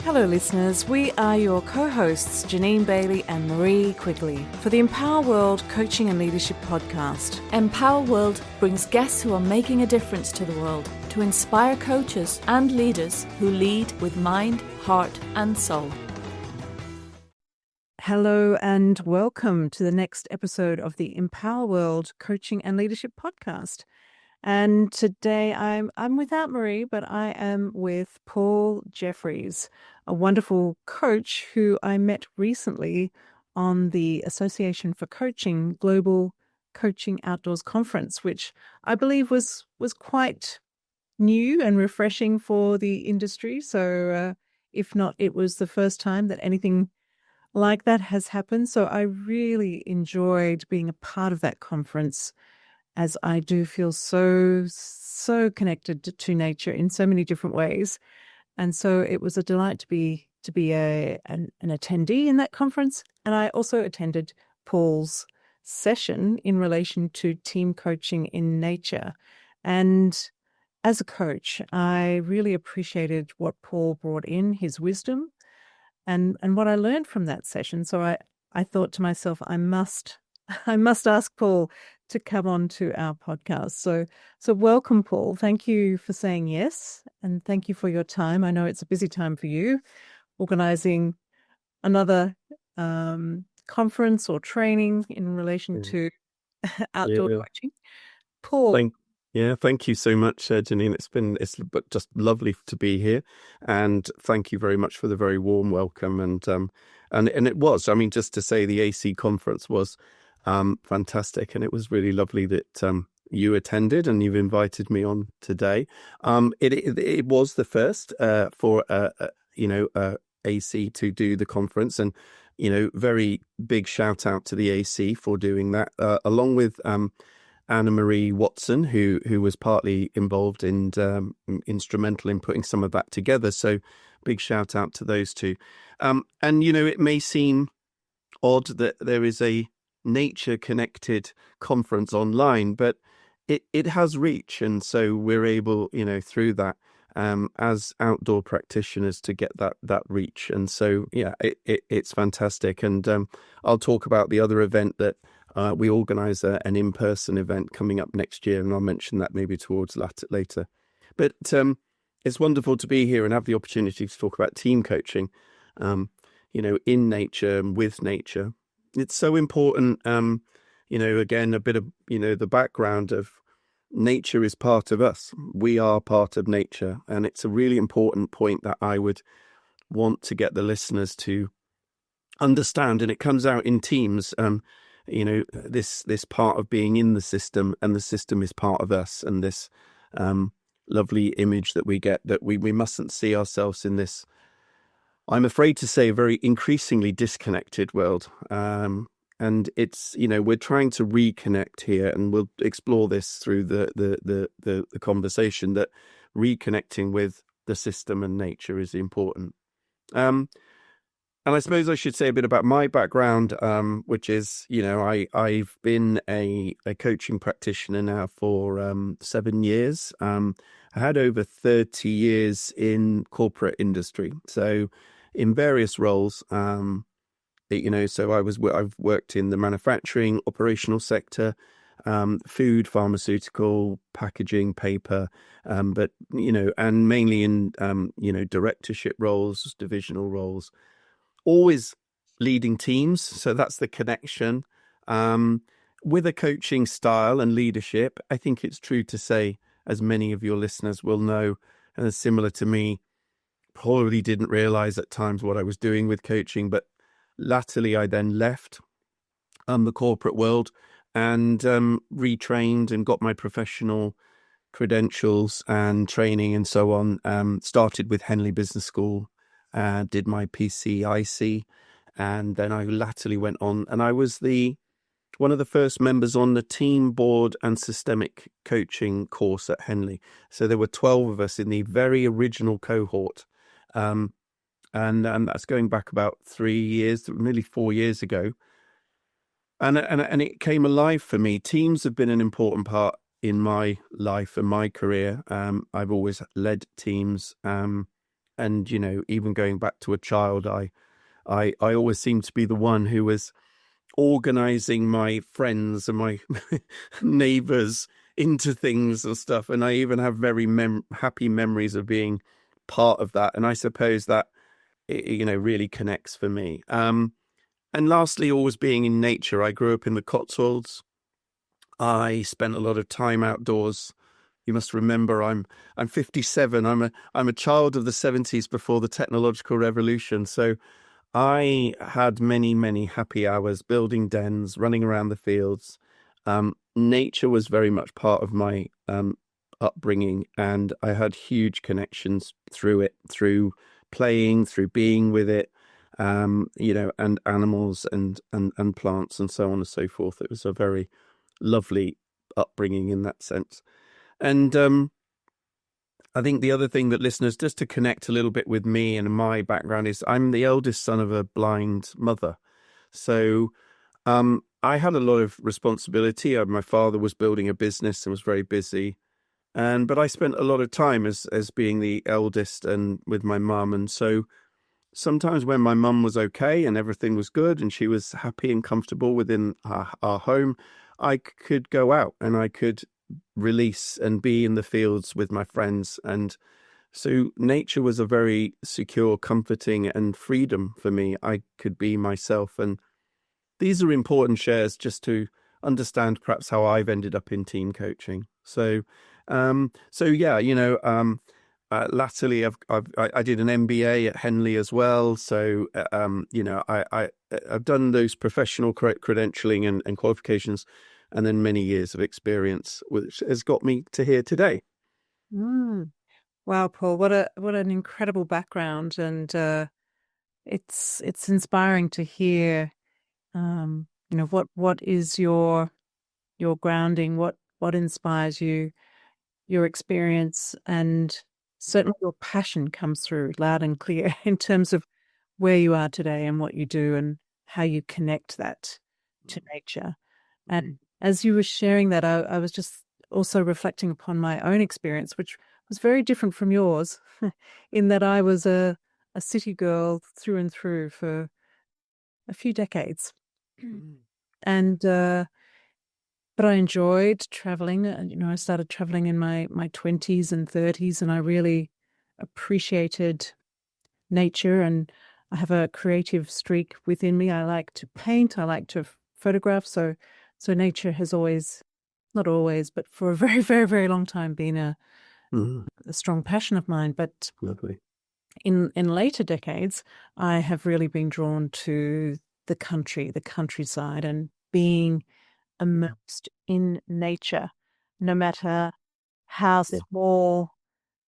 Hello listeners, we are your co-hosts Janine Bailey and Marie Quigley for the Empower World Coaching and Leadership Podcast. Empower World brings guests who are making a difference to the world to inspire coaches and leaders who lead with mind, heart and soul. Hello and welcome to the next episode of the Empower World Coaching and Leadership Podcast. And today I'm without Marie, but I am with Paul Jefferies, a wonderful coach who I met recently on the Association for Coaching Global Coaching Outdoors Conference, which I believe was quite new and refreshing for the industry. So if not, it was the first time that anything like that has happened. So I really enjoyed being a part of that conference, as I do feel so connected to nature in so many different ways. And so it was a delight to be an attendee in that conference. And I also attended Paul's session in relation to team coaching in nature. And as a coach, I really appreciated what Paul brought in, his wisdom and what I learned from that session. So I thought to myself, I must ask Paul to come on to our podcast. So welcome, Paul. Thank you for saying yes. And thank you for your time. I know it's a busy time for you, organizing another conference or training in relation to outdoor coaching. Paul. Thank you so much, Janine. It's just lovely to be here, and thank you very much for the very warm welcome. And it was, I mean, just to say, the AC conference was fantastic, and it was really lovely that you attended and you've invited me on today. It was the first for AC to do the conference, and very big shout out to the AC for doing that, along with Anna Marie Watson, who was partly involved and instrumental in putting some of that together. So big shout out to those two. And it may seem odd that there is a nature connected conference online, but it has reach, and so we're able through that as outdoor practitioners to get that reach. And so it's fantastic. And I'll talk about the other event that we organise, an in-person event coming up next year, and I'll mention that maybe towards later. But it's wonderful to be here and have the opportunity to talk about team coaching in nature and with nature. It's so important, again, a bit of, the background of nature is part of us. We are part of nature. And it's a really important point that I would want to get the listeners to understand. And it comes out in teams, this part of being in the system, and the system is part of us. And this lovely image that we get, that we mustn't see ourselves in this, I'm afraid to say, a very increasingly disconnected world. And it's, we're trying to reconnect here, and we'll explore this through the conversation, that reconnecting with the system and nature is important. And I suppose I should say a bit about my background, which is, I've been a coaching practitioner now for 7 years. I had over 30 years in corporate industry, so in various roles. So I've worked in the manufacturing, operational sector, food, pharmaceutical, packaging, paper, but and mainly in directorship roles, divisional roles, always leading teams. So that's the connection with a coaching style and leadership. I think it's true to say, as many of your listeners will know, and are similar to me, probably didn't realize at times what I was doing with coaching, but latterly I then left the corporate world and retrained and got my professional credentials and training and so on. Started with Henley Business School, did my PCIC, and then I latterly went on, and I was one of the first members on the team, board and systemic coaching course at Henley. So there were 12 of us in the very original cohort. And that's going back about 3 years, nearly 4 years ago. And it came alive for me. Teams have been an important part in my life and my career. I've always led teams, and even going back to a child, I always seemed to be the one who was organizing my friends and my neighbors into things and stuff. And I even have very happy memories of being part of that. And I suppose that, really connects for me. And lastly, always being in nature. I grew up in the Cotswolds. I spent a lot of time outdoors. You must remember I'm 57. I'm a child of the 70s before the technological revolution. So I had many, many happy hours building dens, running around the fields. Nature was very much part of my upbringing, and I had huge connections through it, through playing, through being with it, and animals and plants and so on and so forth. It was a very lovely upbringing in that sense. And I think the other thing that listeners, just to connect a little bit with me and my background, is I'm the eldest son of a blind mother. So I had a lot of responsibility. My father was building a business and was very busy. But I spent a lot of time as being the eldest and with my mum. And so sometimes when my mum was okay and everything was good and she was happy and comfortable within our home, I could go out and I could release and be in the fields with my friends. And so nature was a very secure, comforting and freedom for me. I could be myself. And these are important shares just to understand perhaps how I've ended up in team coaching. So, yeah, latterly I did an MBA at Henley as well. So, I've done those professional credentialing and qualifications, and then many years of experience, which has got me to here today. Wow, Paul, what an incredible background, and it's inspiring to hear. What is your grounding? What inspires you? Your experience, and certainly your passion comes through loud and clear in terms of where you are today and what you do and how you connect that to nature. And as you were sharing that, I was just also reflecting upon my own experience, which was very different from yours, in that I was a city girl through and through for a few decades. And but I enjoyed traveling. I started traveling in my 20s and 30s, and I really appreciated nature. And I have a creative streak within me. I like to paint. I like to photograph. So nature has always, not always, but for a very, very, very long time been a strong passion of mine. But Lovely. In later decades, I have really been drawn to the countryside, and being immersed in nature, no matter how small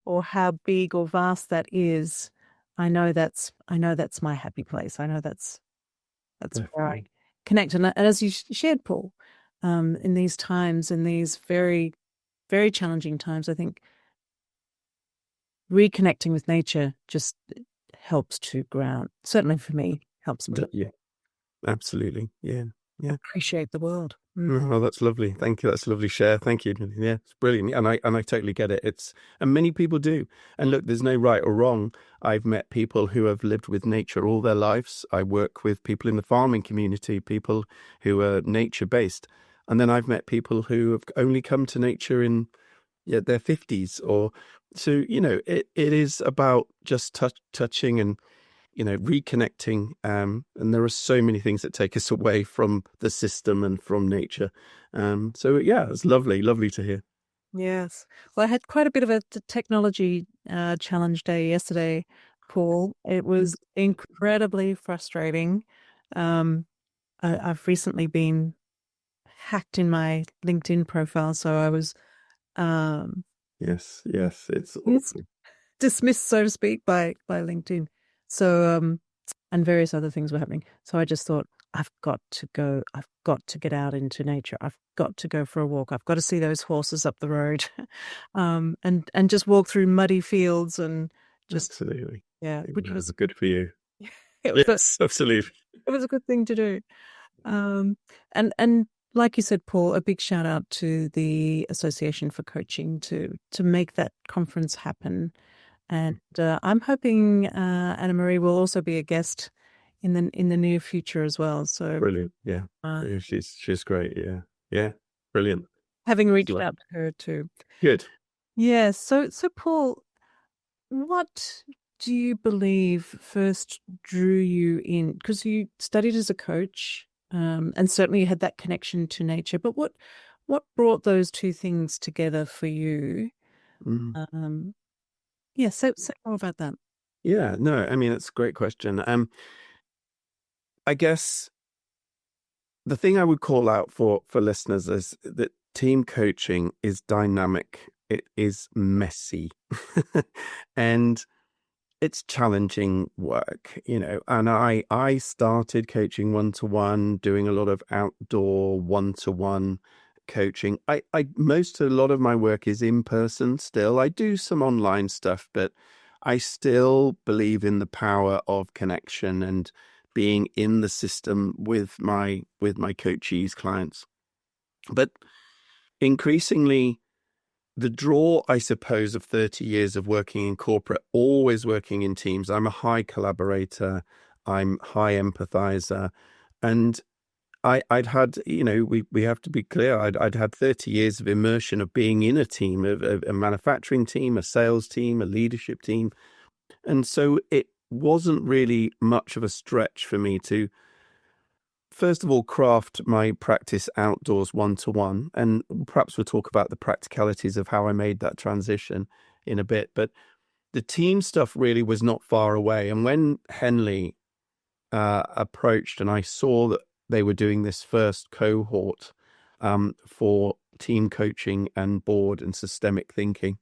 or how big or vast that is. I know that's my happy place. I know that's where I connect. And as you shared, Paul, in these times, in these very, very challenging times, I think reconnecting with nature just helps to ground. Certainly for me, helps me. Yeah, absolutely. Yeah. Appreciate the world. Oh, that's lovely. Thank you. That's a lovely share. Thank you. Yeah, it's brilliant. And I totally get it. And many people do. And look, there's no right or wrong. I've met people who have lived with nature all their lives. I work with people in the farming community, people who are nature based. And then I've met people who have only come to nature in their 50s so, it is about just touching and reconnecting. And there are so many things that take us away from the system and from nature. So yeah, it's lovely to hear. Yes. Well, I had quite a bit of a technology challenge day yesterday, Paul. It was incredibly frustrating. I've recently been hacked in my LinkedIn profile, so I was Yes, it's awful. dismissed, so to speak, by LinkedIn. So and various other things were happening. So I just thought, I've got to go. I've got to get out into nature. I've got to go for a walk. I've got to see those horses up the road, and just walk through muddy fields and just Absolutely. which was good for you. yes, Absolutely. it was a good thing to do. And like you said, Paul, a big shout out to the Association for Coaching to make that conference happen. And I'm hoping Anna Marie will also be a guest in the near future as well. So Brilliant. Yeah. She's great. Yeah. Yeah. Brilliant. having reached out to her too. Good. Yeah. So Paul, what do you believe first drew you in? Because you studied as a coach, and certainly you had that connection to nature. But what brought those two things together for you? Mm. Yeah, say more about that. Yeah. No, I mean, it's a great question. I guess the thing I would call out for listeners is that team coaching is dynamic. It is messy. And it's challenging work, and I started coaching one-to-one, doing a lot of outdoor one-to-one coaching. A lot of my work is in person still. I do some online stuff, but I still believe in the power of connection and being in the system with my coachees clients. But increasingly, the draw, I suppose, of 30 years of working in corporate, always working in teams. I'm a high collaborator. I'm high empathizer. And I'd had, we have to be clear, I'd had 30 years of immersion of being in a team, a manufacturing team, a sales team, a leadership team. And so it wasn't really much of a stretch for me to, first of all, craft my practice outdoors one-to-one. And perhaps we'll talk about the practicalities of how I made that transition in a bit. But the team stuff really was not far away. And when Henley approached and I saw that they were doing this first cohort for team coaching and board and systemic thinking,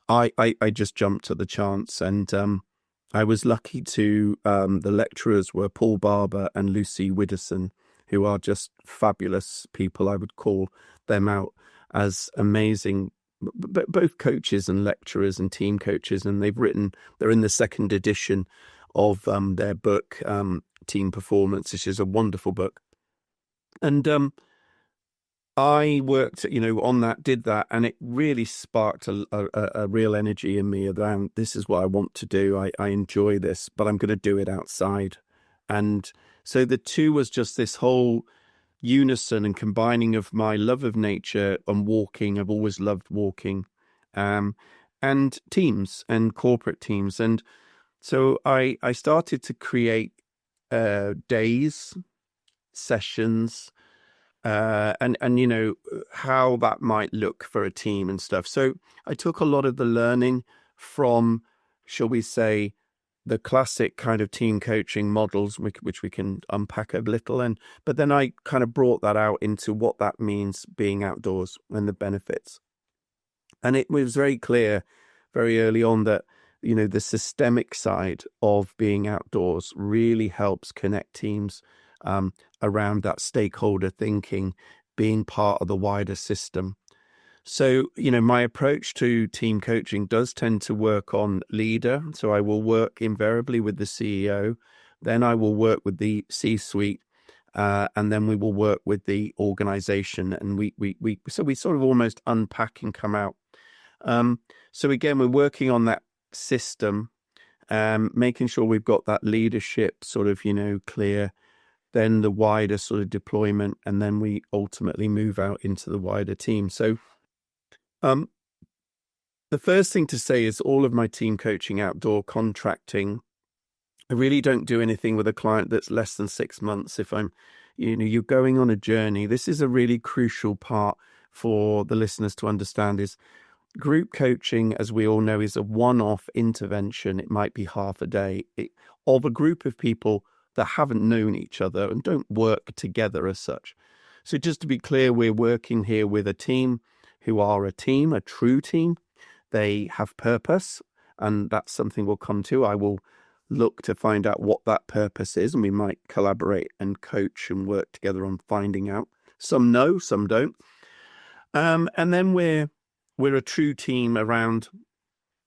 I just jumped at the chance. And I was lucky to, the lecturers were Paul Barber and Lucy Widdowson, who are just fabulous people. I would call them out as amazing, both coaches and lecturers and team coaches. And they're in the second edition of their book, Team Performance, which is a wonderful book. And I worked, on that, did that, and it really sparked a real energy in me around, this is what I want to do. I enjoy this, but I'm going to do it outside. And so the two was just this whole unison and combining of my love of nature and walking. I've always loved walking, and teams and corporate teams. And so I started to create days, sessions, and how that might look for a team and stuff. So I took a lot of the learning from, shall we say, the classic kind of team coaching models, which we can unpack a little, but then I kind of brought that out into what that means being outdoors and the benefits. And it was very clear very early on that the systemic side of being outdoors really helps connect teams around that stakeholder thinking, being part of the wider system. So, my approach to team coaching does tend to work on leader. So I will work invariably with the CEO, then I will work with the C-suite, and then we will work with the organization. And we sort of almost unpack and come out. So again, we're working on that system, making sure we've got that leadership sort of, clear, then the wider sort of deployment, and then we ultimately move out into the wider team. So the first thing to say is all of my team coaching outdoor contracting, I really don't do anything with a client that's less than 6 months. If I'm, you're going on a journey, this is a really crucial part for the listeners to understand, is group coaching, as we all know, is a one-off intervention. It might be half a day of a group of people that haven't known each other and don't work together as such. So just to be clear, we're working here with a team who are a team, a true team. They have purpose, and that's something we'll come to. I will look to find out what that purpose is, and we might collaborate and coach and work together on finding out. Some know, some don't. And then we're a true team around,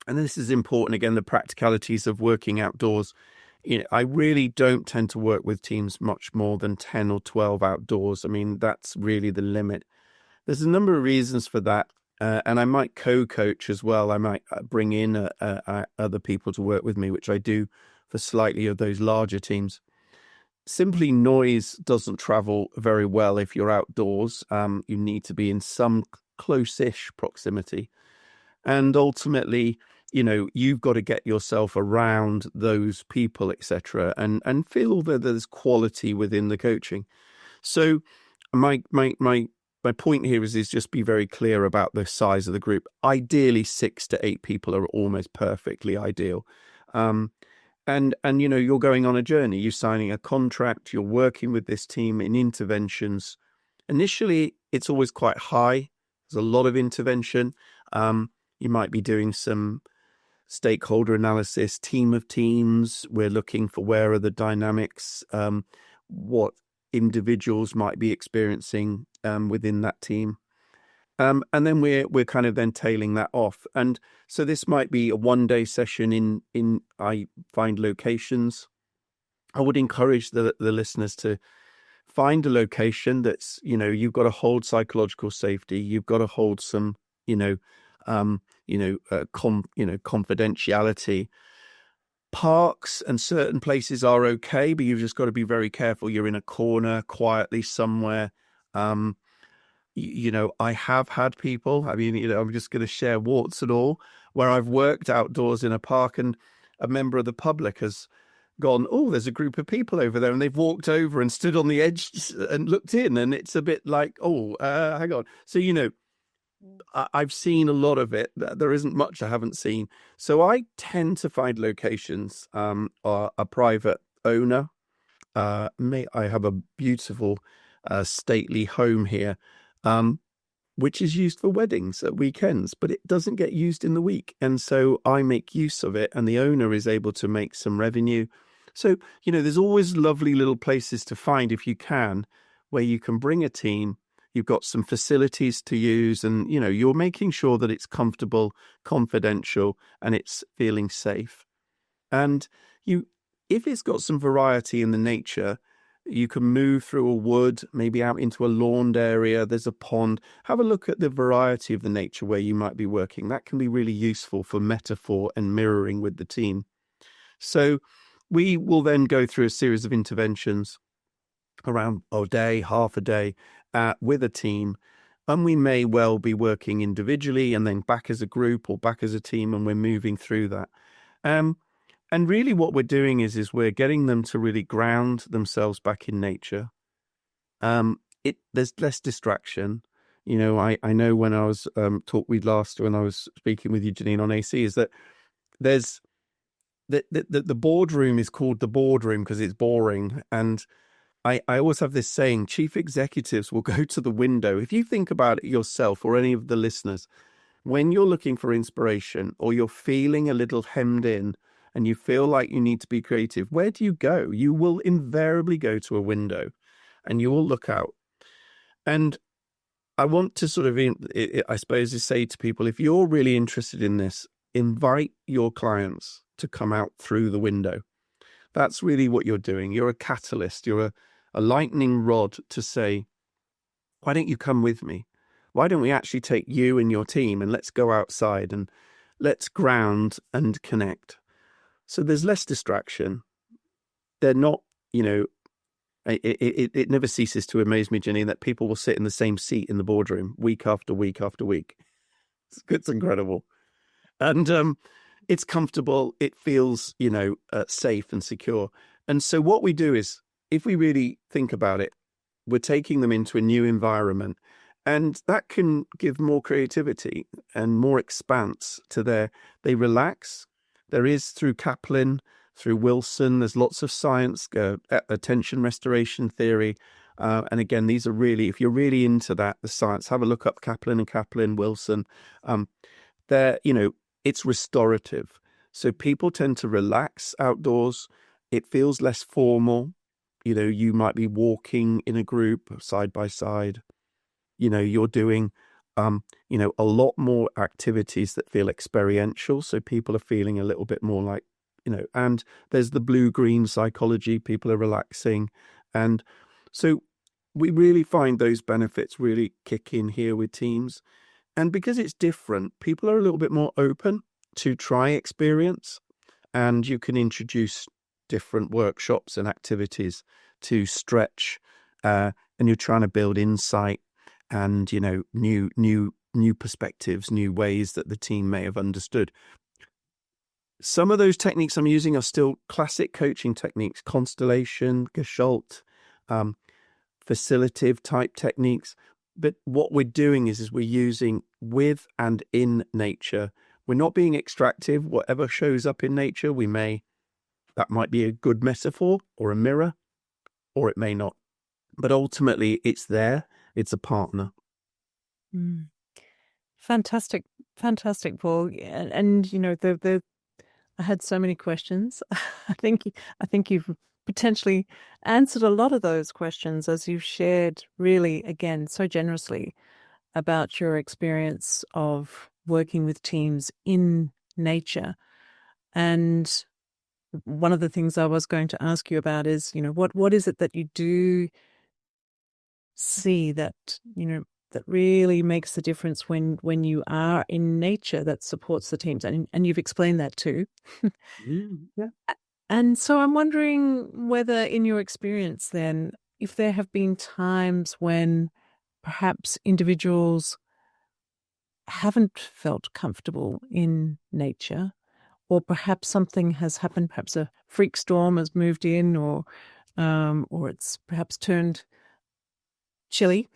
and this is important again, the practicalities of working outdoors. I really don't tend to work with teams much more than 10 or 12 outdoors. I mean, that's really the limit. There's a number of reasons for that. And I might co-coach as well. I might bring in other people to work with me, which I do for slightly of those larger teams. Simply, noise doesn't travel very well if you're outdoors. You need to be in some close-ish proximity. And ultimately, you've got to get yourself around those people, etc., and feel that there's quality within the coaching. So my point here is just be very clear about the size of the group. Ideally, 6 to 8 people are almost perfectly ideal. And you're going on a journey. You're signing a contract. You're working with this team in interventions. Initially, it's always quite high. There's a lot of intervention. You might be doing some stakeholder analysis, team of teams. We're looking for where are the dynamics, what individuals might be experiencing within that team. And then we're kind of then tailing that off. And so this might be a 1-day session in I find locations. I would encourage the listeners to find a location that's, you've got to hold psychological safety. You've got to hold some, confidentiality. Parks and certain places are okay, but you've just got to be very careful. You're in a corner quietly somewhere. I have had people, I'm just going to share warts and all, where I've worked outdoors in a park and a member of the public has gone, oh, there's a group of people over there, and they've walked over and stood on the edge and looked in, and it's a bit like, hang on. So, I've seen a lot of it. There isn't much I haven't seen. So I tend to find locations, a private owner. I have a beautiful stately home here, which is used for weddings at weekends, but it doesn't get used in the week. And so I make use of it, and the owner is able to make some revenue. So, there's always lovely little places to find, if you can, where you can bring a team. You've got some facilities to use, and, you're making sure that it's comfortable, confidential, and it's feeling safe. And if it's got some variety in the nature, you can move through a wood, maybe out into a lawned area. There's a pond. Have a look at the variety of the nature where you might be working. That can be really useful for metaphor and mirroring with the team. So we will then go through a series of interventions around a day, half a day, with a team. And we may well be working individually and then back as a group or back as a team, and we're moving through that. And really what we're doing is we're getting them to really ground themselves back in nature. There's less distraction. I know when I was when I was speaking with you, Janine, on AC, is that there's the boardroom is called the boardroom because it's boring. And I always have this saying, chief executives will go to the window. If you think about it yourself or any of the listeners, when you're looking for inspiration or you're feeling a little hemmed in and you feel like you need to be creative, where do you go? You will invariably go to a window and you will look out. And I want to sort of, I suppose, say to people, if you're really interested in this, invite your clients to come out through the window. That's really what you're doing. You're a catalyst. You're a lightning rod to say, why don't you come with me? Why don't we actually take you and your team and let's go outside and let's ground and connect? So there's less distraction. They're not, it never ceases to amaze me, Jenny, that people will sit in the same seat in the boardroom week after week after week. It's incredible. And it's comfortable. It feels, safe and secure. And so what we do is, if we really think about it, we're taking them into a new environment, and that can give more creativity and more expanse to they relax. There is, through Kaplan, through Wilson, there's lots of science, attention restoration theory. And again, these are really, if you're really into that, the science, have a look up Kaplan, Wilson. It's restorative. So people tend to relax outdoors. It feels less formal. You might be walking in a group side by side. You're doing, a lot more activities that feel experiential. So people are feeling a little bit more like, and there's the blue-green psychology. People are relaxing. And so we really find those benefits really kick in here with teams. And because it's different, people are a little bit more open to try experience, and you can introduce different workshops and activities to stretch, and you're trying to build insight and, new perspectives, new ways that the team may have understood. Some of those techniques I'm using are still classic coaching techniques, constellation, gestalt, facilitative type techniques. But what we're doing is we're using with and in nature. We're not being extractive. Whatever shows up in nature, that might be a good metaphor or a mirror, or it may not. But ultimately, it's there. It's a partner. Mm. Fantastic, fantastic, Paul. And the I had so many questions. I think you've potentially answered a lot of those questions as you've shared really again so generously about your experience of working with teams in nature. And one of the things I was going to ask you about is, what is it that you do see that really makes the difference when you are in nature that supports the teams, and you've explained that too. Yeah. And so I'm wondering whether in your experience then, if there have been times when perhaps individuals haven't felt comfortable in nature, or perhaps something has happened, perhaps a freak storm has moved in, or it's perhaps turned chilly,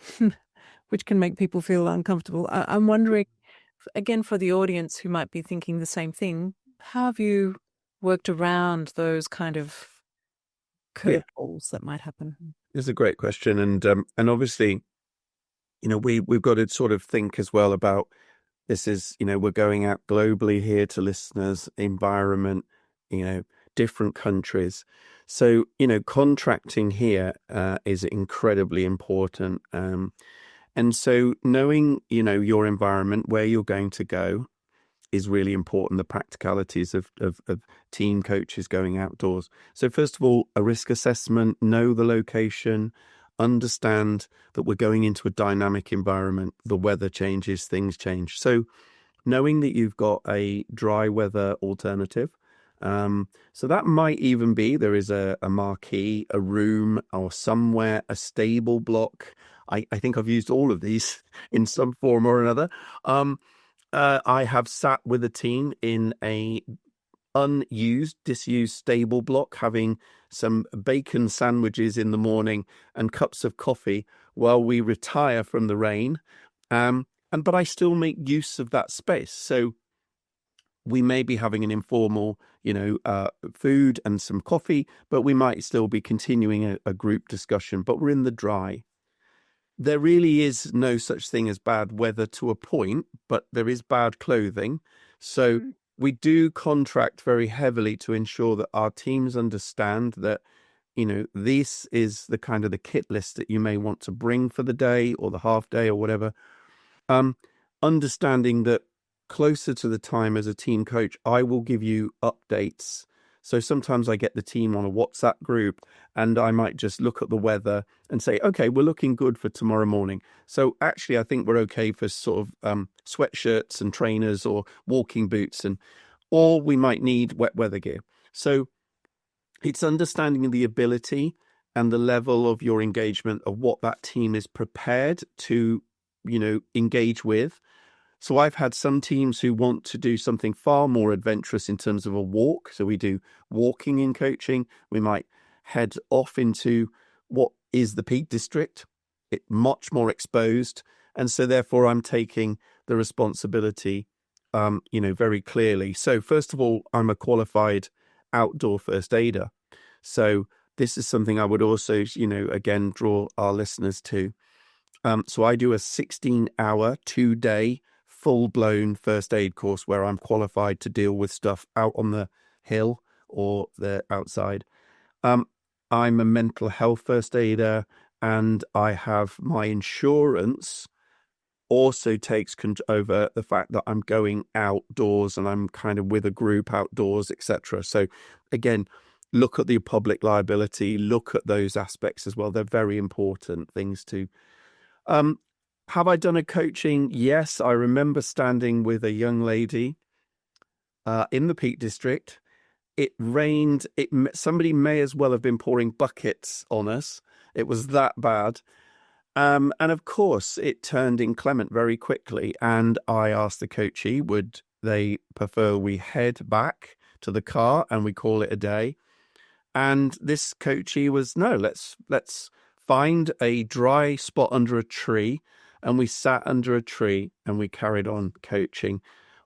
which can make people feel uncomfortable. I'm wondering, again, for the audience who might be thinking the same thing, how have you worked around those kind of Yeah, curveballs that might happen? it's a great question, and obviously, we've got to sort of think as well about this. Is, we're going out globally here to listeners, environment, different countries. So, contracting here is incredibly important. And so knowing, your environment, where you're going to go, is really important. The practicalities of team coaches going outdoors. So first of all, a risk assessment, know the location, understand that we're going into a dynamic environment. The weather changes, things change. So knowing that you've got a dry weather alternative. So that might even be there is a marquee, a room, or somewhere, a stable block. I think I've used all of these in some form or another. I have sat with a team in a disused stable block, having some bacon sandwiches in the morning and cups of coffee while we retire from the rain. But I still make use of that space. So we may be having an informal, food and some coffee, but we might still be continuing a group discussion, but we're in the dry. There really is no such thing as bad weather to a point, but there is bad clothing. So we do contract very heavily to ensure that our teams understand that, this is the kind of the kit list that you may want to bring for the day or the half day or whatever. Understanding that closer to the time as a team coach, I will give you updates. So sometimes I get the team on a WhatsApp group and I might just look at the weather and say, okay, we're looking good for tomorrow morning. So actually, I think we're okay for sort of sweatshirts and trainers or walking boots, or we might need wet weather gear. So it's understanding the ability and the level of your engagement of what that team is prepared to, engage with. So I've had some teams who want to do something far more adventurous in terms of a walk. So we do walking in coaching. We might head off into what is the Peak District, much more exposed. And so therefore I'm taking the responsibility, very clearly. So first of all, I'm a qualified outdoor first aider. So this is something I would also, again, draw our listeners to. So I do a 16-hour, 2-day, full-blown first aid course where I'm qualified to deal with stuff out on the hill or the outside. I'm a mental health first aider, and I have my insurance also takes over the fact that I'm going outdoors and I'm kind of with a group outdoors, etc. So again, look at the public liability, look at those aspects as well. They're very important things to Have I done a coaching? Yes, I remember standing with a young lady in the Peak District. It rained. Somebody may as well have been pouring buckets on us. It was that bad. And of course, it turned inclement very quickly. And I asked the coachee, would they prefer we head back to the car and we call it a day? And this coachee was, no, let's find a dry spot under a tree. And we sat under a tree and we carried on coaching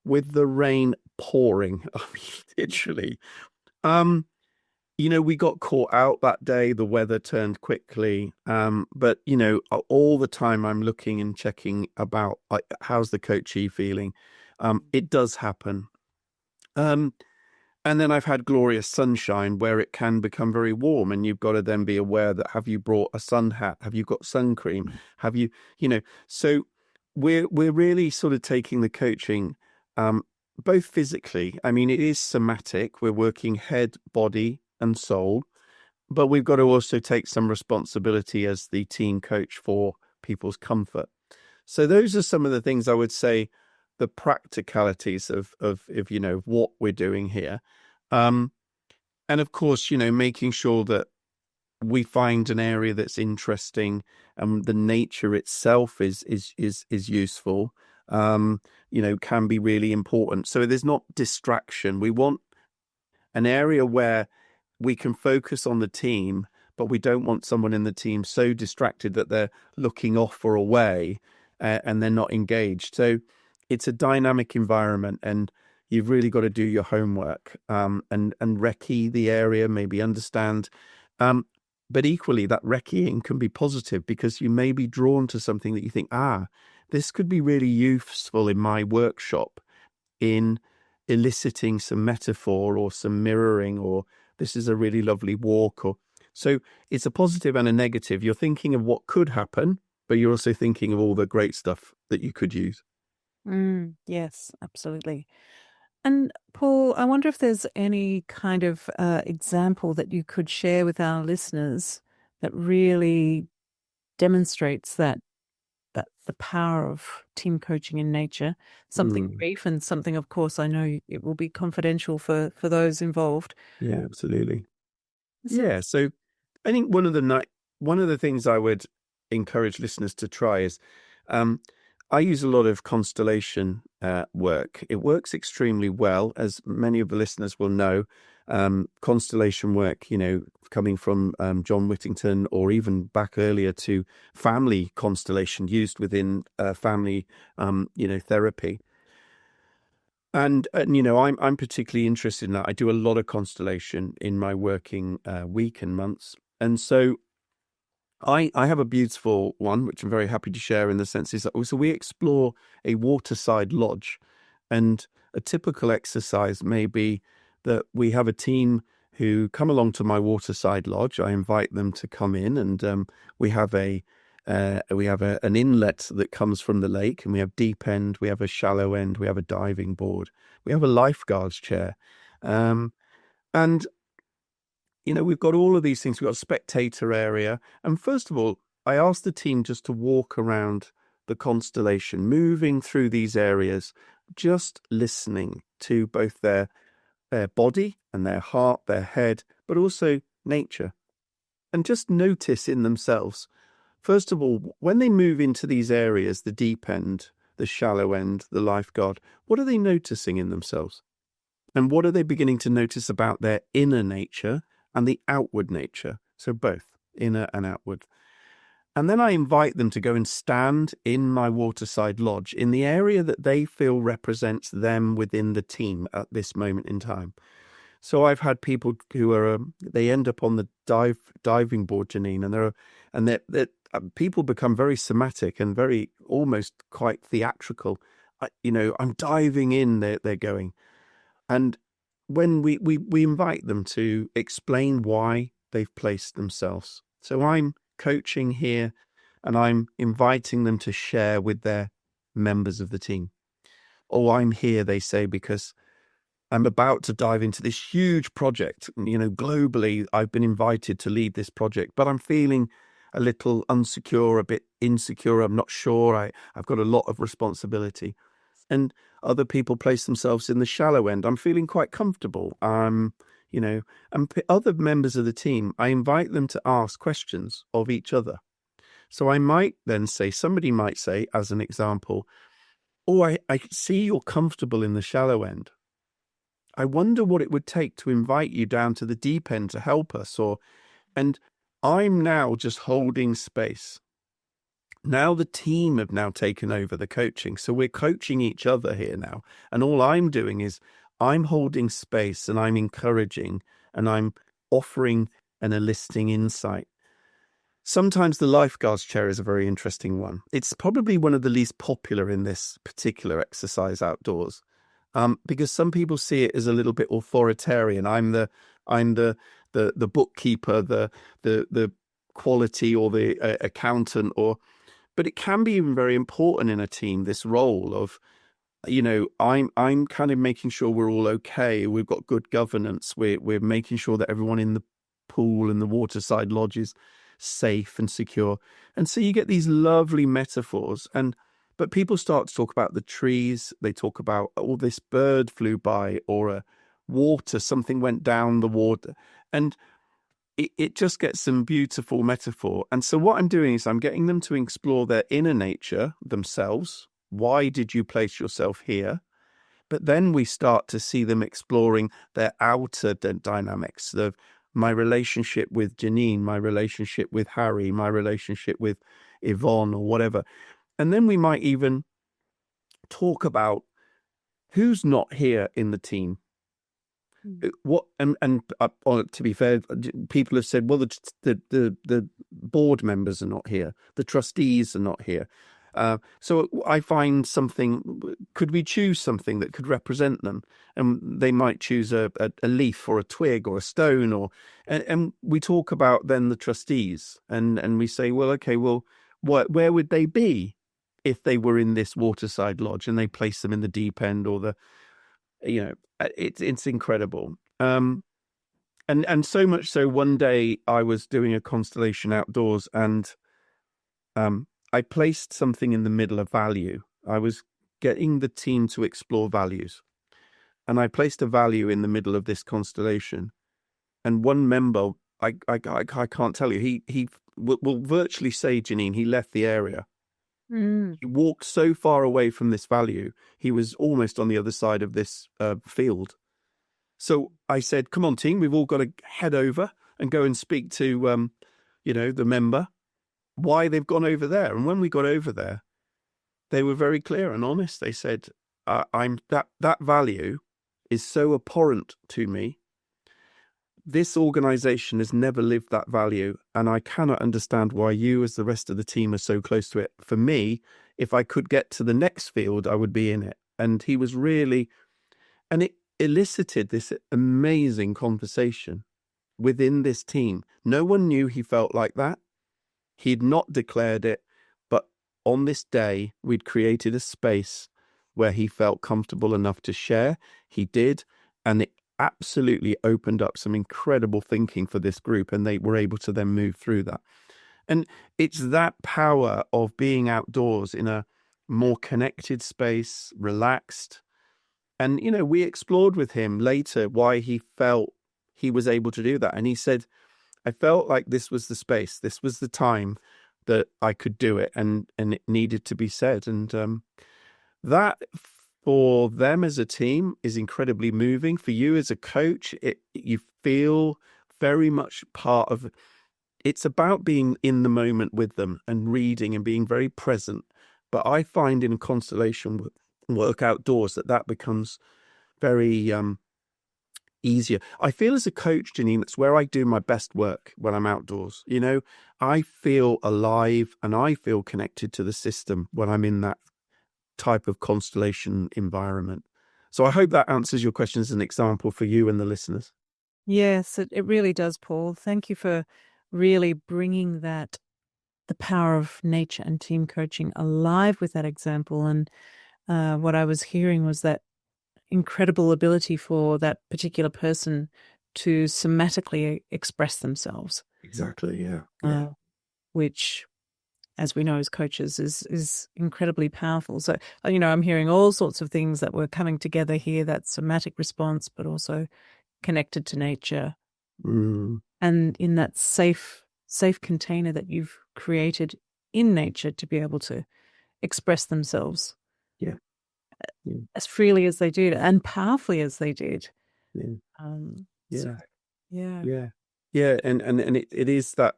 with the rain pouring. I mean, literally. We got caught out that day. The weather turned quickly. But all the time I'm looking and checking about how's the coachee feeling. It does happen. And then I've had glorious sunshine where it can become very warm, and you've got to then be aware that, have you brought a sun hat? Have you got sun cream? Have you, so we're really sort of taking the coaching, both physically. I mean, it is somatic. We're working head, body, and soul, but we've got to also take some responsibility as the team coach for people's comfort. So those are some of the things I would say, the practicalities of what we're doing here, and of course making sure that we find an area that's interesting, and the nature itself is useful. Can be really important. So there's not distraction. We want an area where we can focus on the team, but we don't want someone in the team so distracted that they're looking off or away, and they're not engaged. So it's a dynamic environment, and you've really got to do your homework, and recce the area, maybe understand. But equally, that recceing can be positive, because you may be drawn to something that you think, this could be really useful in my workshop, in eliciting some metaphor or some mirroring, or this is a really lovely walk. Or so it's a positive and a negative. You're thinking of what could happen, but you're also thinking of all the great stuff that you could use. Yes, absolutely. And Paul, I wonder if there's any kind of example that you could share with our listeners that really demonstrates that the power of team coaching in nature. Something brief, and something, of course, I know it will be confidential for those involved. Yeah, absolutely. Yeah, so I think one of the things I would encourage listeners to try is, I use a lot of constellation work. It works extremely well, as many of the listeners will know. Constellation work, coming from John Whittington, or even back earlier to family constellation used within family, therapy. And I'm particularly interested in that. I do a lot of constellation in my working week and months, and so I have a beautiful one, which I'm very happy to share, in the sense is that so we explore a waterside lodge, and a typical exercise may be that we have a team who come along to my waterside lodge. I invite them to come in, and we have an inlet that comes from the lake, and we have deep end, we have a shallow end, we have a diving board, we have a lifeguard's chair, and we've got all of these things. We've got a spectator area. And first of all, I asked the team just to walk around the constellation, moving through these areas, just listening to both their body and their heart, their head, but also nature. And just notice in themselves, first of all, when they move into these areas, the deep end, the shallow end, the lifeguard, what are they noticing in themselves? And what are they beginning to notice about their inner nature and the outward nature? So both inner and outward. And then I invite them to go and stand in my waterside lodge in the area that they feel represents them within the team at this moment in time. So I've had people who are they end up on the diving board, Janine, and people become very somatic and very almost quite theatrical. I'm diving in. They're going. And when we invite them to explain why they've placed themselves. So I'm coaching here, and I'm inviting them to share with their members of the team. Oh, I'm here, they say, because I'm about to dive into this huge project. Globally, I've been invited to lead this project, but I'm feeling a little unsecure, a bit insecure. I'm not sure. I've got a lot of responsibility. And other people place themselves in the shallow end. I'm feeling quite comfortable. And other members of the team, I invite them to ask questions of each other. So I might then say, somebody might say, as an example, oh, I see you're comfortable in the shallow end. I wonder what it would take to invite you down to the deep end to help us. And I'm now just holding space. Now the team have now taken over the coaching. So we're coaching each other here now. And all I'm doing is I'm holding space and I'm encouraging and I'm offering and eliciting insight. Sometimes the lifeguard's chair is a very interesting one. It's probably one of the least popular in this particular exercise outdoors, because some people see it as a little bit authoritarian. I'm the bookkeeper, the quality or the accountant, but it can be even very important in a team. This role of, I'm kind of making sure we're all okay. We've got good governance. We're making sure that everyone in the pool and the waterside lodge is safe and secure. And so you get these lovely metaphors. But people start to talk about the trees. They talk about, oh, this bird flew by, or a water, something went down the water. And it just gets some beautiful metaphor. And so what I'm doing is I'm getting them to explore their inner nature themselves. Why did you place yourself here? But then we start to see them exploring their outer dynamics, my relationship with Janine, my relationship with Harry, my relationship with Yvonne, or whatever. And then we might even talk about who's not here in the team. What to be fair, people have said, well, the board members are not here, the trustees are not here. So I find something. Could we choose something that could represent them? And they might choose a leaf or a twig or a stone, and we talk about then the trustees, and we say, well, okay, well, where would they be if they were in this waterside lodge, and they place them in the deep end or the. It's incredible. And so much so, one day I was doing a constellation outdoors, and I placed something in the middle of value. I was getting the team to explore values, and I placed a value in the middle of this constellation. And one member, I can't tell you, he will virtually say, Janine, he left the area. He walked so far away from this value, he was almost on the other side of this field. So I said, come on, team, we've all got to head over and go and speak to, the member, why they've gone over there. And when we got over there, they were very clear and honest. They said, that value is so abhorrent to me. This organization has never lived that value, and I cannot understand why you, as the rest of the team, are so close to it. For me, if I could get to the next field, I would be in it. And he was really, and it elicited this amazing conversation within this team. No one knew he felt like that. He'd not declared it, but on this day, we'd created a space where he felt comfortable enough to share. He did, and it absolutely opened up some incredible thinking for this group, and they were able to then move through that. And it's that power of being outdoors in a more connected space, relaxed. And, we explored with him later why he felt he was able to do that. And he said, I felt like this was the space, this was the time that I could do it, and it needed to be said. And that for them as a team is incredibly moving. For you as a coach, you feel very much part of. It's about being in the moment with them and reading and being very present. But I find in constellation work outdoors that becomes very easier. I feel as a coach, Janine, that's where I do my best work when I'm outdoors. I feel alive and I feel connected to the system when I'm in that type of constellation environment. So I hope that answers your question as an example for you and the listeners. Yes, it really does, Paul. Thank you for really bringing the power of nature and team coaching alive with that example. And what I was hearing was that incredible ability for that particular person to somatically express themselves. Exactly, yeah. which, as we know as coaches, is incredibly powerful. So, I'm hearing all sorts of things that were coming together here, that somatic response, but also connected to nature. And in that safe container that you've created in nature to be able to express themselves. Yeah. As freely as they did and powerfully as they did. Yeah. So, Yeah. And it is that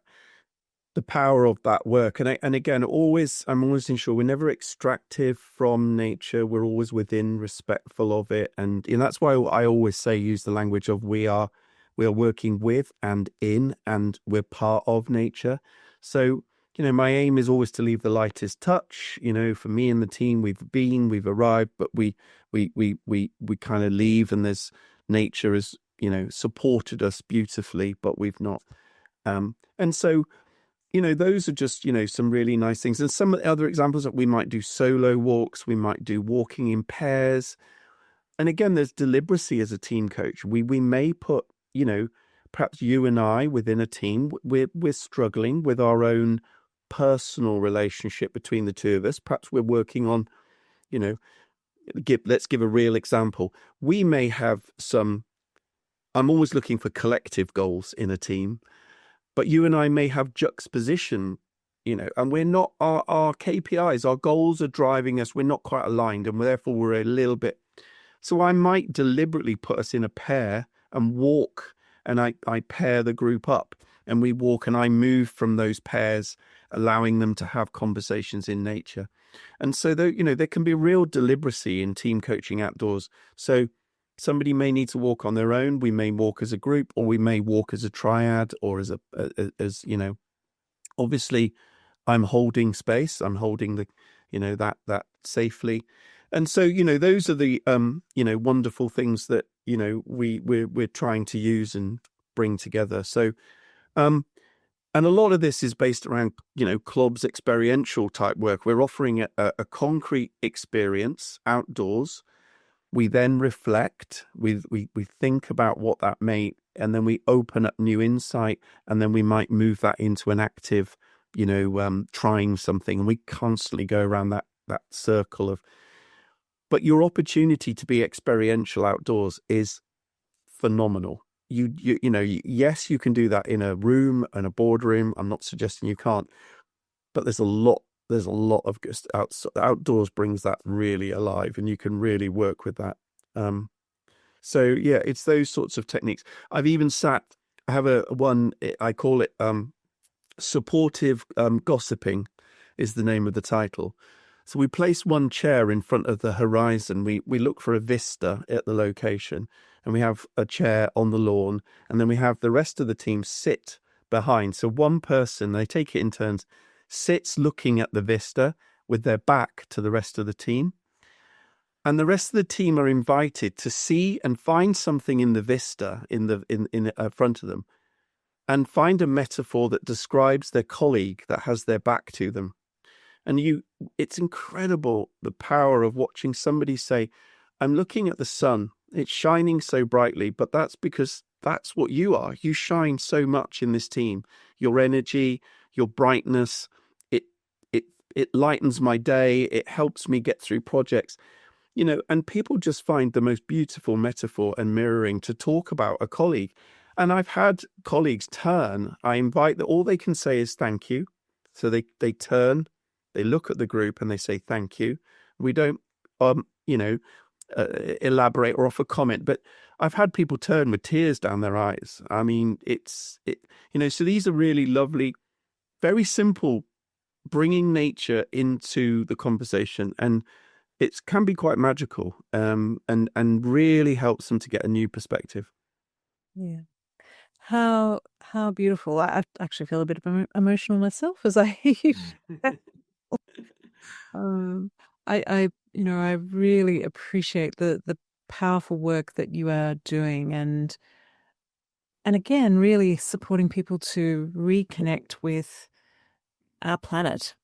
the power of that work. And again, I'm always ensure we're never extractive from nature. We're always within, respectful of it. And that's why I always say, use the language of we are working with and in, and we're part of nature. So, my aim is always to leave the lightest touch. For me and the team, we've arrived, but we kind of leave, and there's nature has, supported us beautifully, but we've not. And so, those are just, some really nice things. And some other examples that we might do solo walks, we might do walking in pairs. And again, there's deliberacy as a team coach. We may put, perhaps you and I within a team, we're struggling with our own personal relationship between the two of us. Perhaps we're working on, let's give a real example. We may have I'm always looking for collective goals in a team. But you and I may have juxtaposition, and we're not, our KPIs, our goals are driving us. We're not quite aligned, and therefore we're a little bit. So I might deliberately put us in a pair and walk, and I pair the group up, and we walk, and I move from those pairs, allowing them to have conversations in nature. And so, there can be real deliberacy in team coaching outdoors. So somebody may need to walk on their own. We may walk as a group, or we may walk as a triad, or as obviously I'm holding space. I'm holding the, that safely. And so, those are the, wonderful things that, we're trying to use and bring together. So, and a lot of this is based around, clubs, experiential type work. We're offering a concrete experience outdoors. We then reflect, we think about what that may, and then we open up new insight, and then we might move that into an active, trying something. And we constantly go around that circle of, but your opportunity to be experiential outdoors is phenomenal. Yes, you can do that in a room and a boardroom. I'm not suggesting you can't, but there's a lot of outdoors brings that really alive, and you can really work with that. So yeah, it's those sorts of techniques. I've even I have one, I call it supportive gossiping is the name of the title. So we place one chair in front of the horizon. We look for a vista at the location, and we have a chair on the lawn, and then we have the rest of the team sit behind. So one person, they take it in turns, sits looking at the vista with their back to the rest of the team. And the rest of the team are invited to see and find something in the vista in front of them, and find a metaphor that describes their colleague that has their back to them. And it's incredible, the power of watching somebody say, I'm looking at the sun. It's shining so brightly, but that's because that's what you are. You shine so much in this team. Your energy, your brightness, it lightens my day. It helps me get through projects, and people just find the most beautiful metaphor and mirroring to talk about a colleague. And I've had colleagues turn. I invite that all they can say is thank you. So they turn, they look at the group and they say thank you. We don't, elaborate or offer comment, but I've had people turn with tears down their eyes. I mean, so these are really lovely, very simple, bringing nature into the conversation, and it can be quite magical, and really helps them to get a new perspective. Yeah. How beautiful. I actually feel a bit emotional myself as I hear you. I really appreciate the powerful work that you are doing, and again, really supporting people to reconnect with our planet.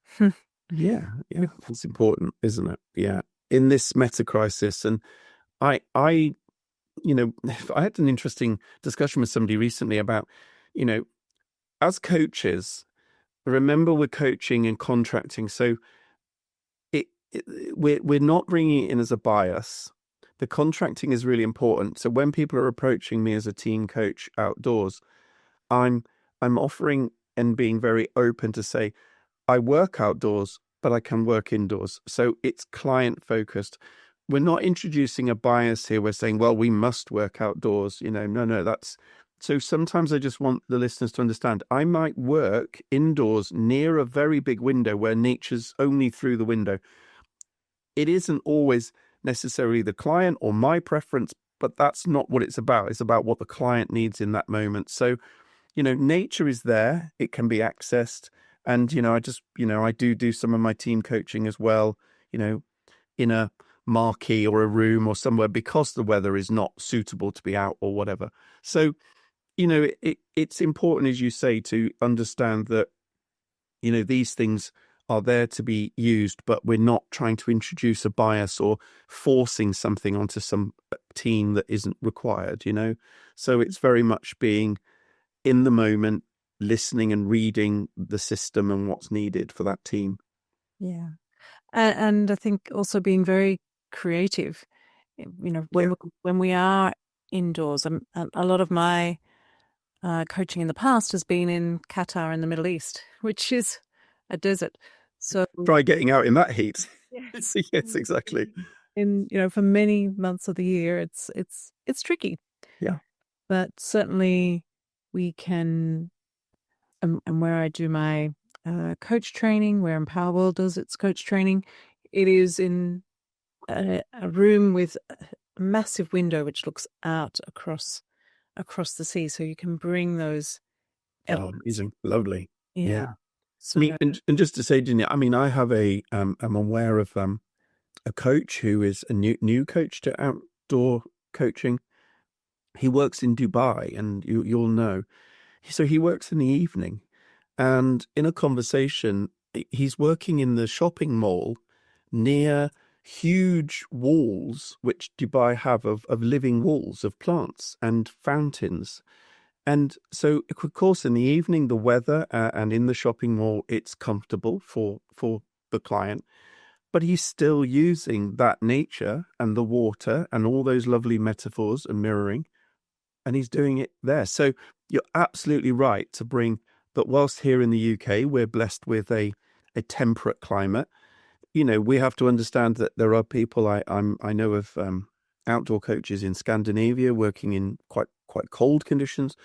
Yeah, it's important, isn't it? Yeah, in this meta crisis. And I I had an interesting discussion with somebody recently about, as coaches, remember we're coaching and contracting, so we're not bringing it in as a bias. The contracting is really important. So when people are approaching me as a team coach outdoors, I'm I'm offering and being very open to say I work outdoors, but I can work indoors. So it's client focused. We're not introducing a bias here. We're saying, well, we must work outdoors. No, that's so sometimes I just want the listeners to understand I might work indoors near a very big window where nature's only through the window. It isn't always necessarily the client or my preference, but that's not what it's about. It's about what the client needs in that moment. So, nature is there. It can be accessed. And, I do some of my team coaching as well, in a marquee or a room or somewhere because the weather is not suitable to be out or whatever. So, it's important, as you say, to understand that, these things are there to be used, but we're not trying to introduce a bias or forcing something onto some team that isn't required. So it's very much being in the moment, listening and reading the system and what's needed for that team. Yeah. And I think also being very creative, Yeah. when we are indoors, a lot of my coaching in the past has been in Qatar in the Middle East, which is a desert. So Try getting out in that heat. yes, Yes, exactly. for many months of the year, it's tricky, Yeah. but certainly we can. And where I do my coach training, where Empower World does its coach training, it is in a room with a massive window which looks out across the sea, so you can bring those elements. Amazing. Lovely. Yeah. Yeah. I So mean, and just to say, Ginny, I mean, I have I'm aware of a coach who is a new coach to outdoor coaching. He works in Dubai, and you'll know. So he works in the evening, and in a conversation, he's working in the shopping mall near huge walls, which Dubai have of living walls of plants and fountains. And so, of course, in the evening, the weather and in the shopping mall, it's comfortable for the client, but he's still using that nature and the water and all those lovely metaphors and mirroring, and he's doing it there. So you're absolutely right to bring. But whilst here in the UK, we're blessed with a temperate climate, we have to understand that there are people I know of outdoor coaches in Scandinavia working in quite cold conditions.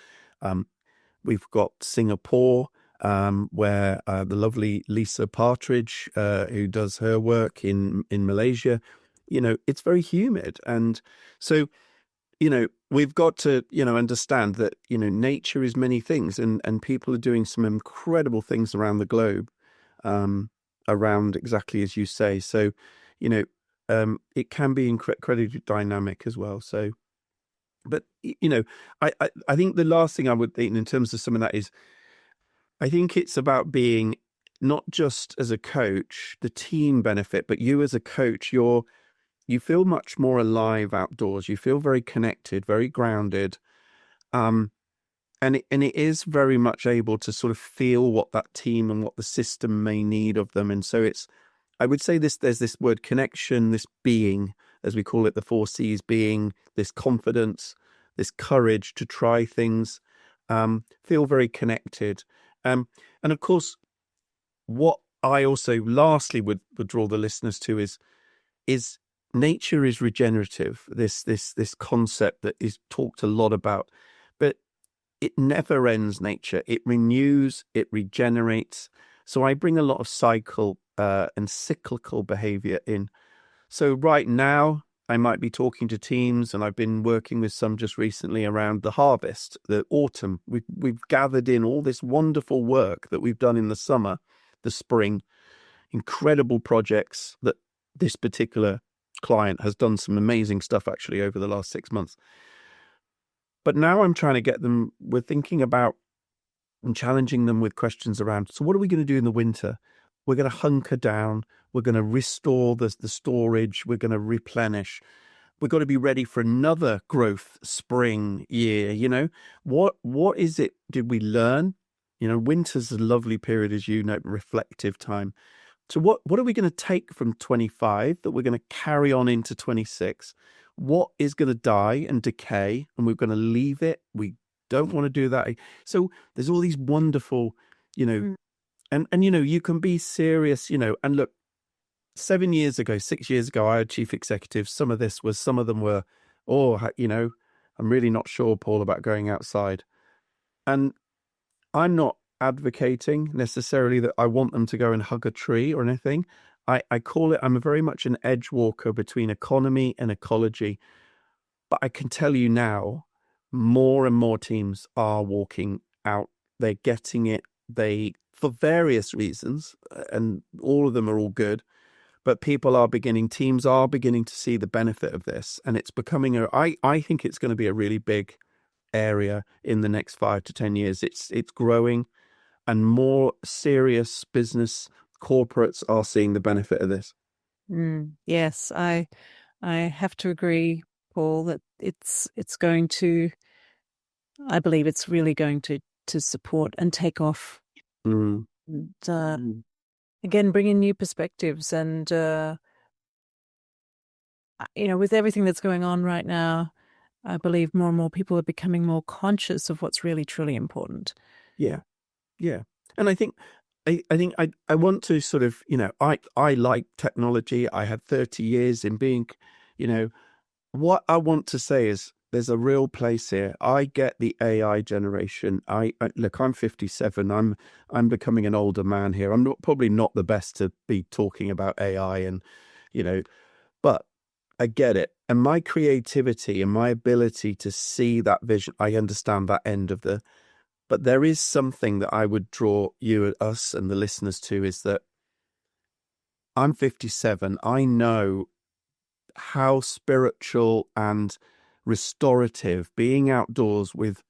Um, we've got Singapore, where the lovely Lisa Partridge, who does her work in Malaysia, it's very humid, and so we've got to understand that nature is many things, and people are doing some incredible things around the globe, around exactly as you say. So it can be incredibly dynamic as well. So, but I think the last thing I would think in terms of some of that is I think it's about being not just as a coach the team benefit, but you as a coach, you feel much more alive outdoors. You feel very connected, very grounded. And it is very much able to sort of feel what that team and what the system may need of them. And so I would say there's this word connection, this being, as we call it, the 4 C's being, this confidence, this courage to try things, feel very connected. And of course, what I also lastly would draw the listeners to is nature is regenerative. This concept that is talked a lot about, but it never ends. Nature, it renews, it regenerates. So I bring a lot of cycle and cyclical behavior in. So right now I might be talking to teams, and I've been working with some just recently around the harvest, the autumn. We've gathered in all this wonderful work that we've done in the summer, the spring, incredible projects that this particular client has done some amazing stuff actually over the last 6 months. But now I'm trying to get them, we're thinking about and challenging them with questions around, so what are we going to do in the winter? We're going to hunker down. We're going to restore the storage. We're going to replenish. We've got to be ready for another growth spring year. What is it did we learn? Winter's a lovely period, as you know, reflective time. So what are we going to take from 25 that we're going to carry on into 26? What is going to die and decay, and we're going to leave it? We don't want to do that. So there's all these wonderful, you know, Mm. and you can be serious, and look, 7 years ago, 6 years ago, I had chief executives. Some of them were, I'm really not sure, Paul, about going outside. And I'm not advocating necessarily that I want them to go and hug a tree or anything. I call it, I'm very much an edge walker between economy and ecology. But I can tell you now, more and more teams are walking out. They're getting it. For various reasons, and all of them are all good. But teams are beginning to see the benefit of this. And it's becoming I think it's going to be a really big area in the next 5 to 10 years. It's growing, and more serious business corporates are seeing the benefit of this. Yes, I have to agree, Paul, that it's going to. I believe it's really going to support and take off. Mm. And, again, bring in new perspectives, and with everything that's going on right now, I believe more and more people are becoming more conscious of what's really truly important. Yeah, yeah. And I think I want to sort of, I like technology. I had 30 years in being, what I want to say is there's a real place here. I get the AI generation. Look, I'm 57. I'm becoming an older man here. I'm probably not the best to be talking about AI, and but I get it. And my creativity and my ability to see that vision, I understand that end of but there is something that I would draw us and the listeners to, is that I'm 57. I know how spiritual and restorative being outdoors with,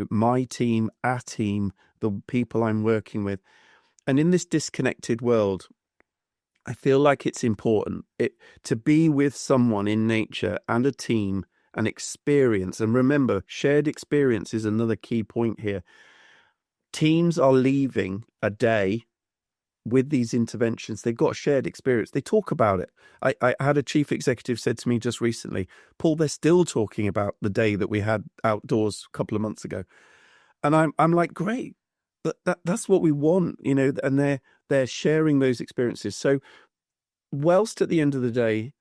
my team, our team, the people I'm working with. And in this disconnected world, I feel like it's important to be with someone in nature and a team and experience. And remember, shared experience is another key point here. Teams are leaving a day with these interventions. They've got a shared experience. They talk about it. I had a chief executive said to me just recently, Paul, they're still talking about the day that we had outdoors a couple of months ago. And I'm like, great. That's what we want, and they're sharing those experiences. So whilst at the end of the day,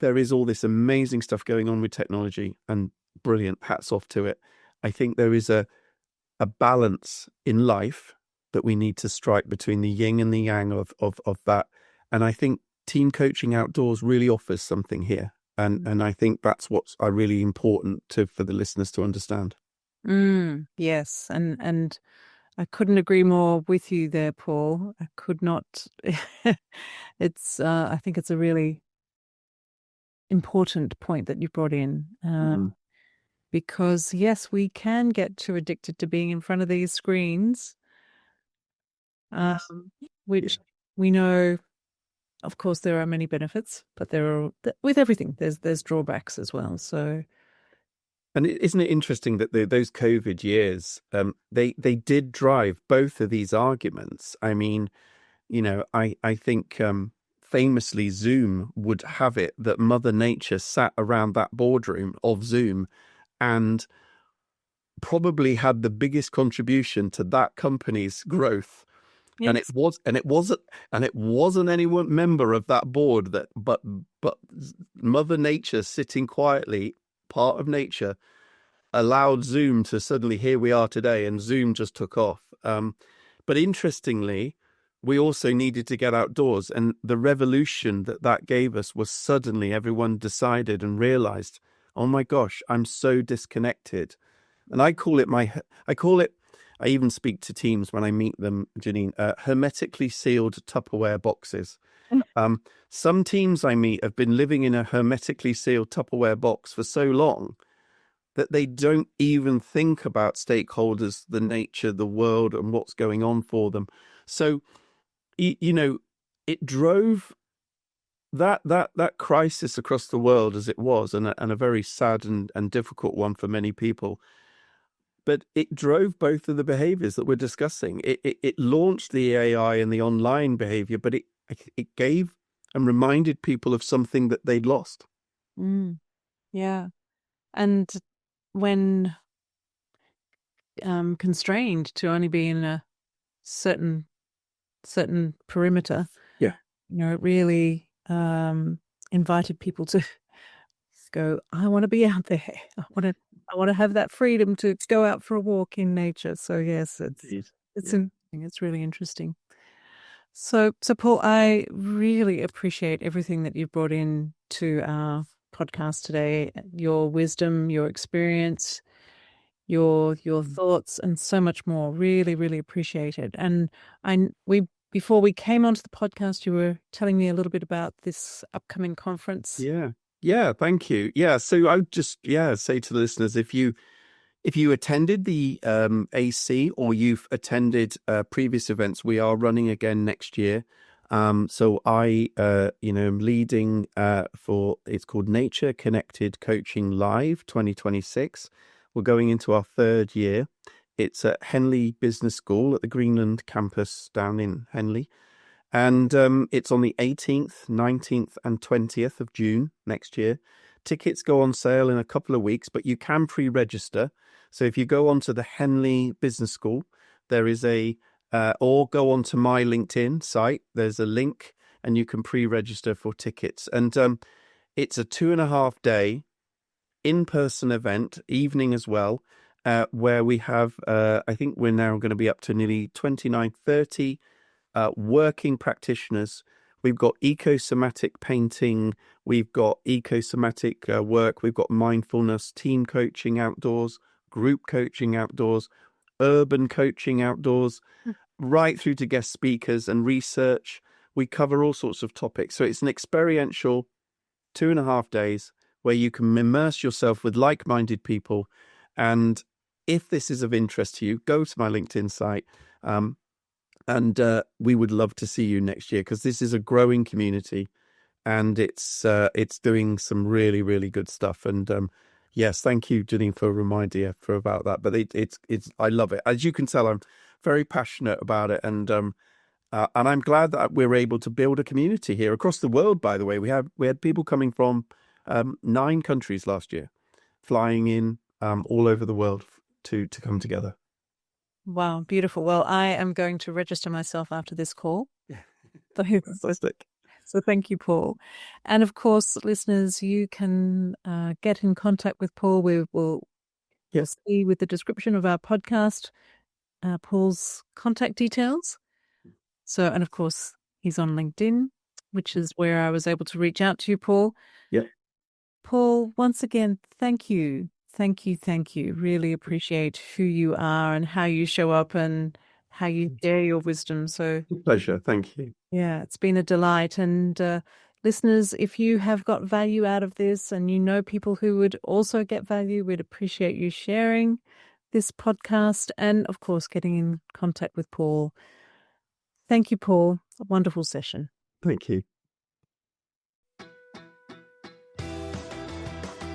there is all this amazing stuff going on with technology, and brilliant, hats off to it, I think there is a balance in life that we need to strike between the yin and the yang of that. And I think team coaching outdoors really offers something here. And I think that's what's really important for the listeners to understand. Yes, and I couldn't agree more with you there, Paul. I could not. I think it's a really important point that you brought in. Because yes, we can get too addicted to being in front of these screens, which we know, of course, there are many benefits, but with everything, there's drawbacks as well. So, and isn't it interesting that those COVID years, they did drive both of these arguments? I mean, I think famously Zoom would have it that Mother Nature sat around that boardroom of Zoom and probably had the biggest contribution to that company's growth. yes. And it wasn't any member of that board but Mother Nature sitting quietly, part of nature, allowed Zoom to suddenly, here we are today, and Zoom just took off. But interestingly, we also needed to get outdoors, and the revolution that gave us was suddenly everyone decided and realized, oh my gosh, I'm so disconnected. And I even speak to teams when I meet them, Janine, hermetically sealed Tupperware boxes. Some teams I meet have been living in a hermetically sealed Tupperware box for so long that they don't even think about stakeholders, the nature, the world, and what's going on for them. So, it drove that crisis across the world as it was, and a very sad and difficult one for many people. but it drove both of the behaviors that we're discussing. It launched the AI and the online behavior, but it gave and reminded people of something that they'd lost. Yeah. And when constrained to only be in a certain perimeter, Yeah. it really invited people to go, I want to be out there. I want to have that freedom to go out for a walk in nature. So yes, it's really interesting. So Paul, I really appreciate everything that you've brought in to our podcast today, your wisdom, your experience, your thoughts, and so much more. Really, really appreciate it. And before we came onto the podcast, you were telling me a little bit about this upcoming conference. Yeah, thank you. Yeah, so I would just say to the listeners, if you attended the AC or you've attended previous events, we are running again next year. So I am leading for, it's called Nature Connected Coaching Live 2026. We're going into our third year. It's at Henley Business School at the Greenland campus down in Henley. And it's on the 18th, 19th and 20th of June next year. Tickets go on sale in a couple of weeks, but you can pre-register. So if you go onto the Henley Business School, there is or go onto my LinkedIn site, there's a link and you can pre-register for tickets. And it's a 2.5-day in-person event, evening as well, where we have, I think we're now going to be up to nearly 30 working practitioners. We've got ecosomatic painting, we've got ecosomatic work, we've got mindfulness, team coaching outdoors, group coaching outdoors, urban coaching outdoors, right through to guest speakers and research. We cover all sorts of topics. So it's an experiential 2.5 days where you can immerse yourself with like-minded people. And if this is of interest to you, go to my LinkedIn site. And we would love to see you next year, because this is a growing community and it's doing some really, really good stuff. And yes, thank you, Janine, for reminding for about that. But it's I love it. As you can tell, I'm very passionate about it. And I'm glad that we're able to build a community here across the world. By the way, we had people coming from 9 countries last year, flying in all over the world to come together. Wow, beautiful. Well, I am going to register myself after this call. Fantastic. So thank you, Paul. And of course, listeners, you can get in contact with Paul. We will see with the description of our podcast, Paul's contact details. So, and of course, he's on LinkedIn, which is where I was able to reach out to you, Paul. Yeah. Paul, once again, thank you. Thank you. Really appreciate who you are and how you show up and how you share your wisdom. So pleasure. Thank you. Yeah, it's been a delight. And listeners, if you have got value out of this and you know people who would also get value, we'd appreciate you sharing this podcast and, of course, getting in contact with Paul. Thank you, Paul. A wonderful session. Thank you.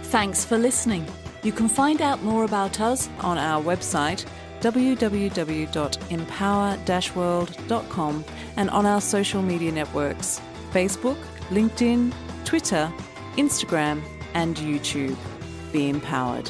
Thanks for listening. You can find out more about us on our website, www.empower-world.com, and on our social media networks, Facebook, LinkedIn, Twitter, Instagram, and YouTube. Be empowered.